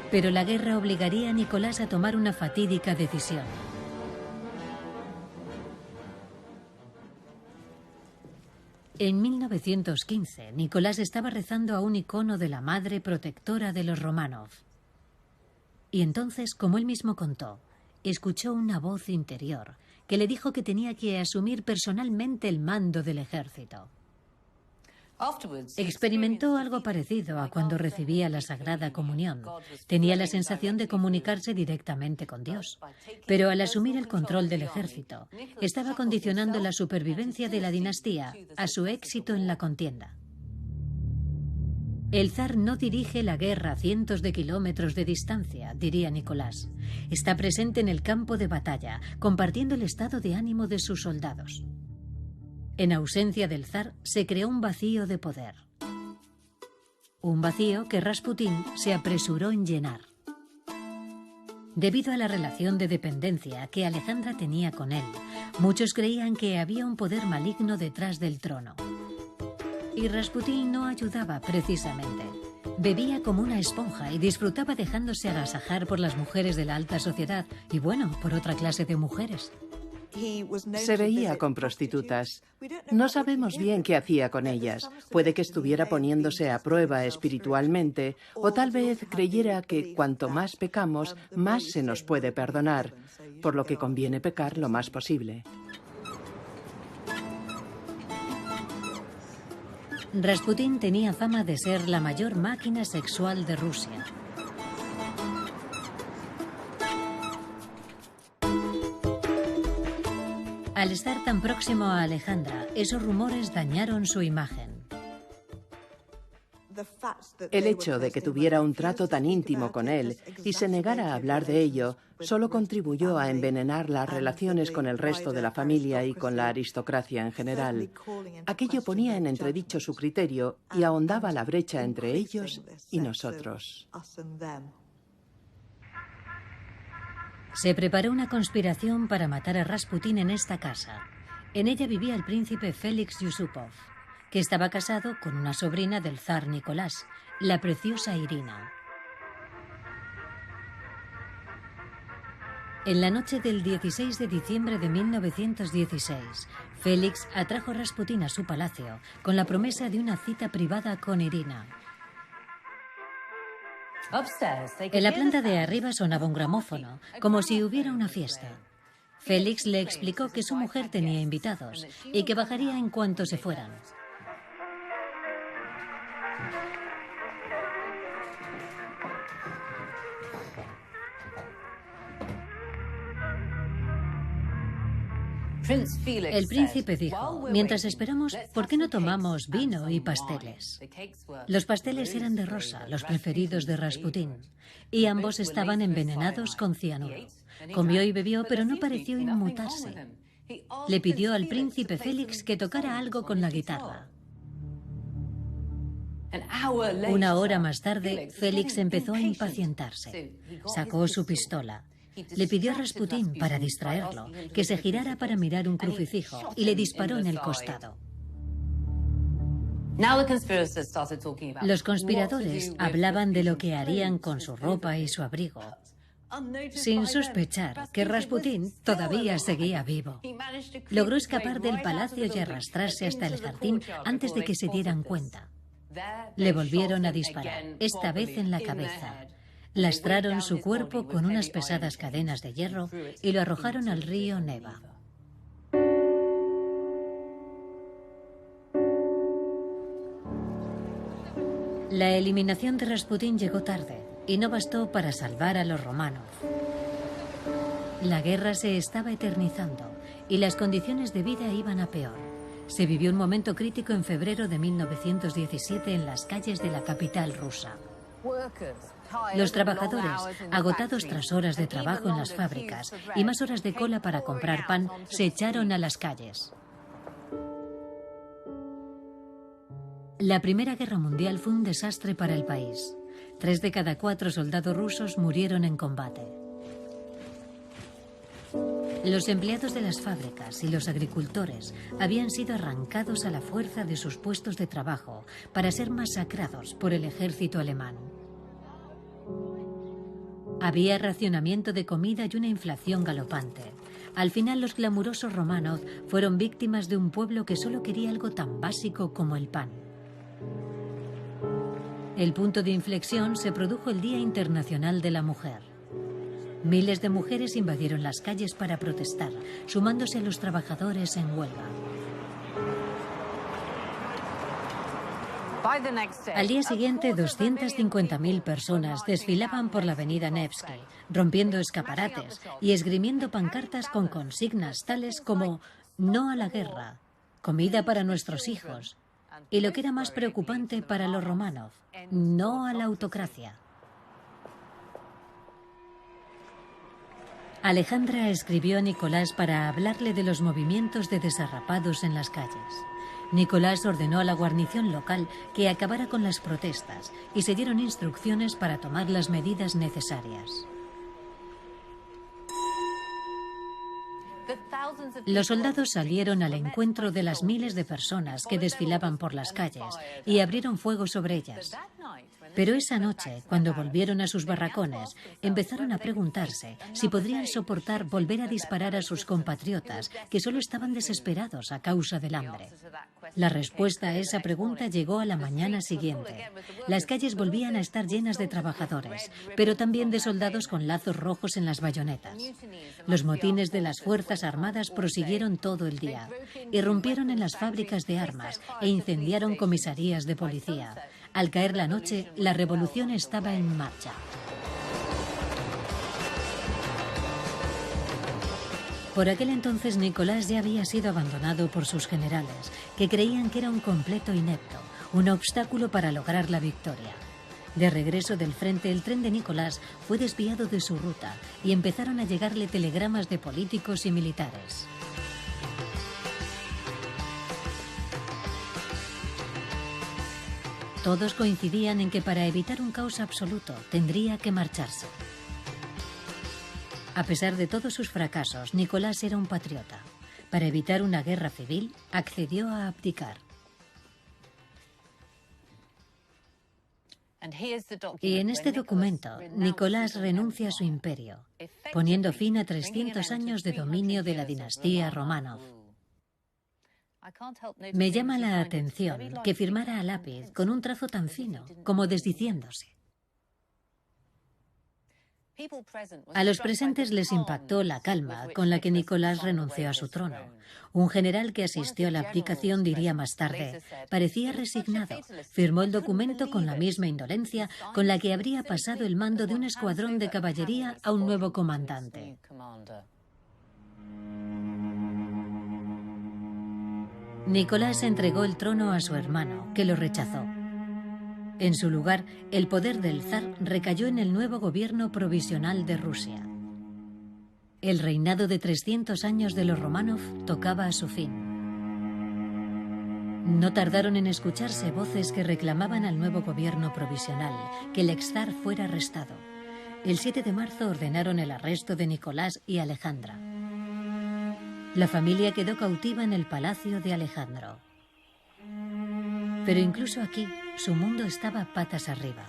Pero la guerra obligaría a Nicolás a tomar una fatídica decisión. En 1915, Nicolás estaba rezando a un icono de la madre protectora de los Románov. Y entonces, como él mismo contó, escuchó una voz interior que le dijo que tenía que asumir personalmente el mando del ejército. Experimentó algo parecido a cuando recibía la Sagrada Comunión. Tenía la sensación de comunicarse directamente con Dios. Pero al asumir el control del ejército, estaba condicionando la supervivencia de la dinastía a su éxito en la contienda. El zar no dirige la guerra a cientos de kilómetros de distancia, diría Nicolás. Está presente en el campo de batalla, compartiendo el estado de ánimo de sus soldados. En ausencia del zar, se creó un vacío de poder. Un vacío que Rasputín se apresuró en llenar. Debido a la relación de dependencia que Alejandra tenía con él, muchos creían que había un poder maligno detrás del trono. Y Rasputín no ayudaba precisamente. Bebía como una esponja y disfrutaba dejándose agasajar por las mujeres de la alta sociedad y, bueno, por otra clase de mujeres. Se veía con prostitutas. No sabemos bien qué hacía con ellas. Puede que estuviera poniéndose a prueba espiritualmente, o tal vez creyera que cuanto más pecamos, más se nos puede perdonar, por lo que conviene pecar lo más posible. Rasputín tenía fama de ser la mayor máquina sexual de Rusia. Al estar tan próximo a Alejandra, esos rumores dañaron su imagen. El hecho de que tuviera un trato tan íntimo con él y se negara a hablar de ello solo contribuyó a envenenar las relaciones con el resto de la familia y con la aristocracia en general. Aquello ponía en entredicho su criterio y ahondaba la brecha entre ellos y nosotros. Se preparó una conspiración para matar a Rasputín en esta casa. En ella vivía el príncipe Félix Yusupov, que estaba casado con una sobrina del zar Nicolás, la preciosa Irina. En la noche del 16 de diciembre de 1916, Félix atrajo a Rasputín a su palacio con la promesa de una cita privada con Irina. En la planta de arriba sonaba un gramófono, como si hubiera una fiesta. Félix le explicó que su mujer tenía invitados y que bajaría en cuanto se fueran. El príncipe dijo: mientras esperamos, ¿por qué no tomamos vino y pasteles? Los pasteles eran de rosa, los preferidos de Rasputín, y ambos estaban envenenados con cianuro. Comió y bebió, pero no pareció inmutarse. Le pidió al príncipe Félix que tocara algo con la guitarra. Una hora más tarde, Félix empezó a impacientarse. Sacó su pistola. Le pidió a Rasputín, para distraerlo, que se girara para mirar un crucifijo y le disparó en el costado. Los conspiradores hablaban de lo que harían con su ropa y su abrigo, sin sospechar que Rasputín todavía seguía vivo. Logró escapar del palacio y arrastrarse hasta el jardín antes de que se dieran cuenta. Le volvieron a disparar, esta vez en la cabeza. Lastraron su cuerpo con unas pesadas cadenas de hierro y lo arrojaron al río Neva. La eliminación de Rasputín llegó tarde y no bastó para salvar a los Románov. La guerra se estaba eternizando y las condiciones de vida iban a peor. Se vivió un momento crítico en febrero de 1917 en las calles de la capital rusa. Los trabajadores, agotados tras horas de trabajo en las fábricas y más horas de cola para comprar pan, se echaron a las calles. La Primera Guerra Mundial fue un desastre para el país. 3 de cada 4 soldados rusos murieron en combate. Los empleados de las fábricas y los agricultores habían sido arrancados a la fuerza de sus puestos de trabajo para ser masacrados por el ejército alemán. Había racionamiento de comida y una inflación galopante. Al final, los glamurosos Románov fueron víctimas de un pueblo que solo quería algo tan básico como el pan. El punto de inflexión se produjo el Día Internacional de la Mujer. Miles de mujeres invadieron las calles para protestar, sumándose a los trabajadores en huelga. Al día siguiente, 250.000 personas desfilaban por la avenida Nevsky, rompiendo escaparates y esgrimiendo pancartas con consignas tales como «No a la guerra», «Comida para nuestros hijos» y, lo que era más preocupante para los Románov, «No a la autocracia». Alejandra escribió a Nicolás para hablarle de los movimientos de desarrapados en las calles. Nicolás ordenó a la guarnición local que acabara con las protestas y se dieron instrucciones para tomar las medidas necesarias. Los soldados salieron al encuentro de las miles de personas que desfilaban por las calles y abrieron fuego sobre ellas. Pero esa noche, cuando volvieron a sus barracones, empezaron a preguntarse si podrían soportar volver a disparar a sus compatriotas que solo estaban desesperados a causa del hambre. La respuesta a esa pregunta llegó a la mañana siguiente. Las calles volvían a estar llenas de trabajadores, pero también de soldados con lazos rojos en las bayonetas. Los motines de las Fuerzas Armadas prosiguieron todo el día. Irrumpieron en las fábricas de armas e incendiaron comisarías de policía. Al caer la noche, la revolución estaba en marcha. Por aquel entonces, Nicolás ya había sido abandonado por sus generales, que creían que era un completo inepto, un obstáculo para lograr la victoria. De regreso del frente, el tren de Nicolás fue desviado de su ruta y empezaron a llegarle telegramas de políticos y militares. Todos coincidían en que para evitar un caos absoluto tendría que marcharse. A pesar de todos sus fracasos, Nicolás era un patriota. Para evitar una guerra civil, accedió a abdicar. Y en este documento, Nicolás renuncia a su imperio, poniendo fin a 300 años de dominio de la dinastía Románov. Me llama la atención que firmara a lápiz con un trazo tan fino, como desdiciéndose. A los presentes les impactó la calma con la que Nicolás renunció a su trono. Un general que asistió a la abdicación diría más tarde: parecía resignado, firmó el documento con la misma indolencia con la que habría pasado el mando de un escuadrón de caballería a un nuevo comandante. Nicolás entregó el trono a su hermano, que lo rechazó. En su lugar, el poder del zar recayó en el nuevo gobierno provisional de Rusia. El reinado de 300 años de los Románov tocaba a su fin. No tardaron en escucharse voces que reclamaban al nuevo gobierno provisional que el exzar fuera arrestado. El 7 de marzo ordenaron el arresto de Nicolás y Alejandra. La familia quedó cautiva en el palacio de Alejandro. Pero incluso aquí, su mundo estaba patas arriba.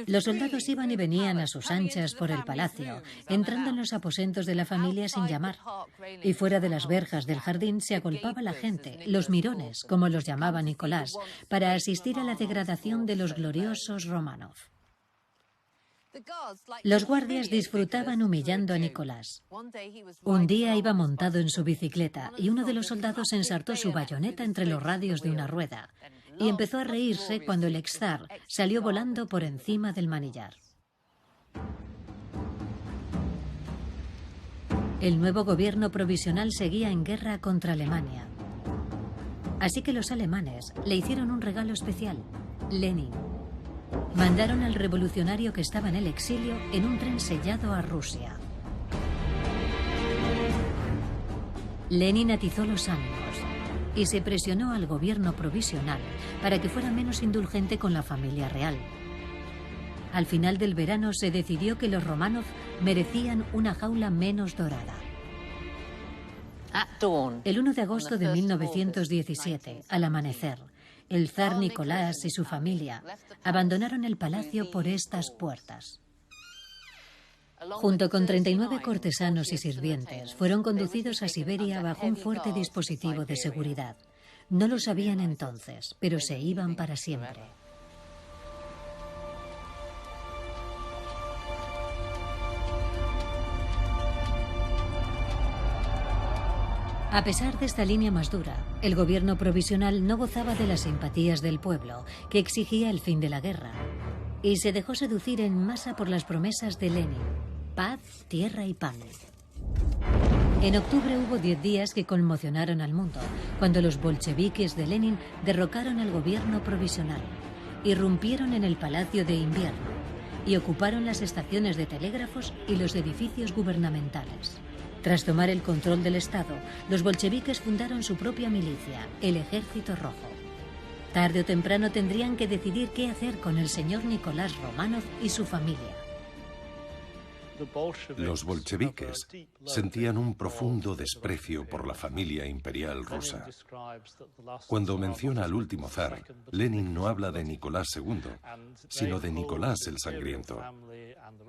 Los soldados iban y venían a sus anchas por el palacio, entrando en los aposentos de la familia sin llamar. Y fuera de las verjas del jardín se agolpaba la gente, los mirones, como los llamaba Nicolás, para asistir a la degradación de los gloriosos Románov. Los guardias disfrutaban humillando a Nicolás. Un día iba montado en su bicicleta y uno de los soldados ensartó su bayoneta entre los radios de una rueda y empezó a reírse cuando el exzar salió volando por encima del manillar. El nuevo gobierno provisional seguía en guerra contra Alemania. Así que los alemanes le hicieron un regalo especial: Lenin. Mandaron al revolucionario que estaba en el exilio en un tren sellado a Rusia. Lenin atizó los ánimos y se presionó al gobierno provisional para que fuera menos indulgente con la familia real. Al final del verano se decidió que los Románov merecían una jaula menos dorada. El 1 de agosto de 1917, al amanecer, el zar Nicolás y su familia abandonaron el palacio por estas puertas. Junto con 39 cortesanos y sirvientes, fueron conducidos a Siberia bajo un fuerte dispositivo de seguridad. No lo sabían entonces, pero se iban para siempre. A pesar de esta línea más dura, el gobierno provisional no gozaba de las simpatías del pueblo, que exigía el fin de la guerra, y se dejó seducir en masa por las promesas de Lenin: paz, tierra y pan. En octubre hubo 10 días que conmocionaron al mundo, cuando los bolcheviques de Lenin derrocaron al gobierno provisional, irrumpieron en el Palacio de Invierno y ocuparon las estaciones de telégrafos y los edificios gubernamentales. Tras tomar el control del Estado, los bolcheviques fundaron su propia milicia, el Ejército Rojo. Tarde o temprano tendrían que decidir qué hacer con el señor Nicolás Románov y su familia. Los bolcheviques sentían un profundo desprecio por la familia imperial rusa. Cuando menciona al último zar, Lenin no habla de Nicolás II, sino de Nicolás el Sangriento.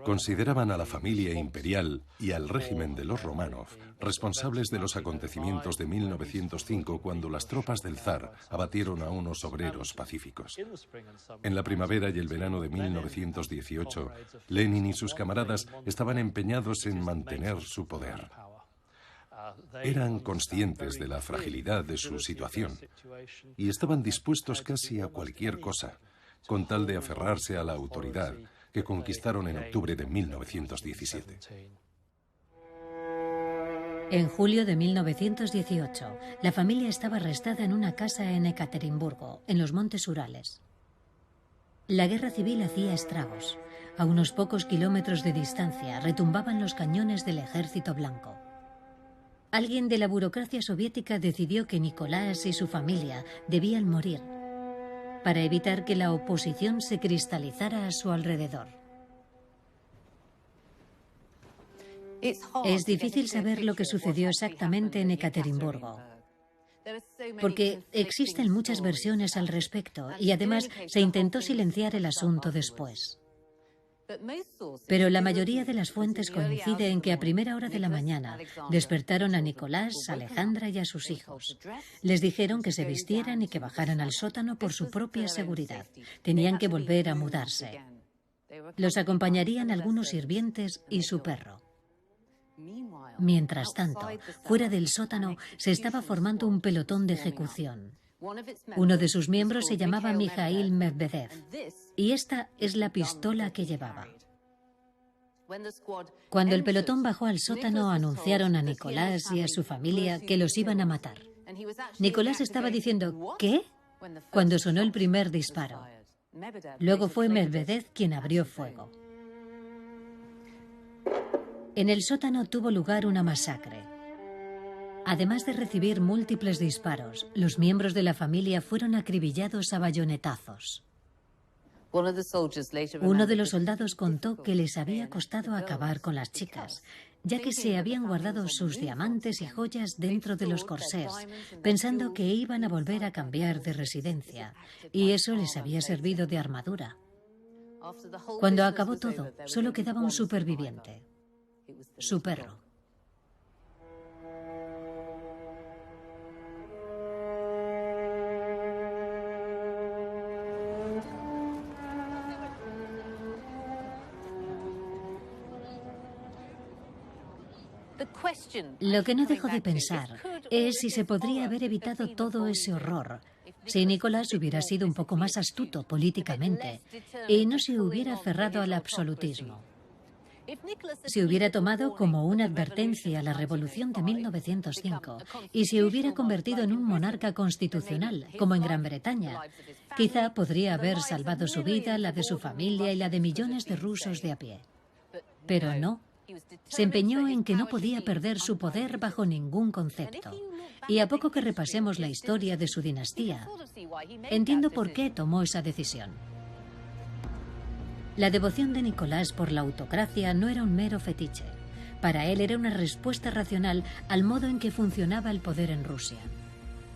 Consideraban a la familia imperial y al régimen de los Románov responsables de los acontecimientos de 1905, cuando las tropas del zar abatieron a unos obreros pacíficos. En la primavera y el verano de 1918, Lenin y sus camaradas estaban empeñados en mantener su poder. Eran conscientes de la fragilidad de su situación y estaban dispuestos casi a cualquier cosa, con tal de aferrarse a la autoridad que conquistaron en octubre de 1917. En julio de 1918, la familia estaba arrestada en una casa en Ekaterimburgo, en los Montes Urales. La guerra civil hacía estragos. A unos pocos kilómetros de distancia retumbaban los cañones del ejército blanco. Alguien de la burocracia soviética decidió que Nicolás y su familia debían morir para evitar que la oposición se cristalizara a su alrededor. Es difícil saber lo que sucedió exactamente en Ekaterimburgo, porque existen muchas versiones al respecto y además se intentó silenciar el asunto después. Pero la mayoría de las fuentes coincide en que a primera hora de la mañana despertaron a Nicolás, a Alejandra y a sus hijos. Les dijeron que se vistieran y que bajaran al sótano por su propia seguridad. Tenían que volver a mudarse. Los acompañarían algunos sirvientes y su perro. Mientras tanto, fuera del sótano se estaba formando un pelotón de ejecución. Uno de sus miembros se llamaba Mikhail Medvedev, y esta es la pistola que llevaba. Cuando el pelotón bajó al sótano, anunciaron a Nicolás y a su familia que los iban a matar. Nicolás estaba diciendo ¿qué? Cuando sonó el primer disparo. Luego fue Medvedev quien abrió fuego. En el sótano tuvo lugar una masacre. Además de recibir múltiples disparos, los miembros de la familia fueron acribillados a bayonetazos. Uno de los soldados contó que les había costado acabar con las chicas, ya que se habían guardado sus diamantes y joyas dentro de los corsés, pensando que iban a volver a cambiar de residencia, y eso les había servido de armadura. Cuando acabó todo, solo quedaba un superviviente, su perro. Lo que no dejo de pensar es si se podría haber evitado todo ese horror si Nicolás hubiera sido un poco más astuto políticamente y no se hubiera aferrado al absolutismo. Se hubiera tomado como una advertencia la revolución de 1905 y se hubiera convertido en un monarca constitucional, como en Gran Bretaña. Quizá podría haber salvado su vida, la de su familia y la de millones de rusos de a pie. Pero no. Se empeñó en que no podía perder su poder bajo ningún concepto. Y a poco que repasemos la historia de su dinastía, entiendo por qué tomó esa decisión. La devoción de Nicolás por la autocracia no era un mero fetiche. Para él era una respuesta racional al modo en que funcionaba el poder en Rusia.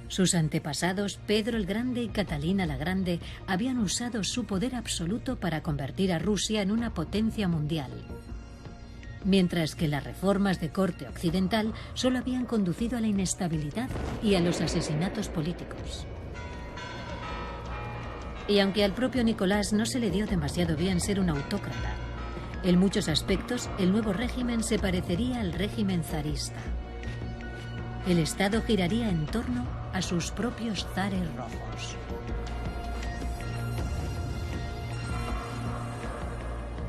Sus antepasados, Pedro el Grande y Catalina la Grande, habían usado su poder absoluto para convertir a Rusia en una potencia mundial, mientras que las reformas de corte occidental solo habían conducido a la inestabilidad y a los asesinatos políticos. Y aunque al propio Nicolás no se le dio demasiado bien ser un autócrata, en muchos aspectos el nuevo régimen se parecería al régimen zarista. El Estado giraría en torno a sus propios zares rojos.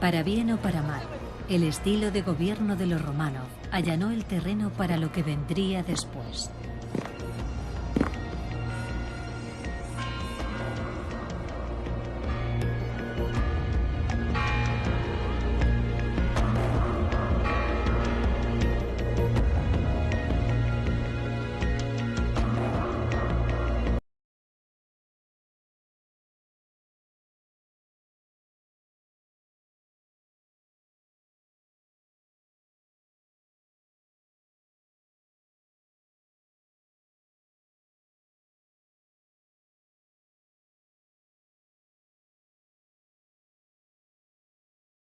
Para bien o para mal, el estilo de gobierno de los Románov allanó el terreno para lo que vendría después.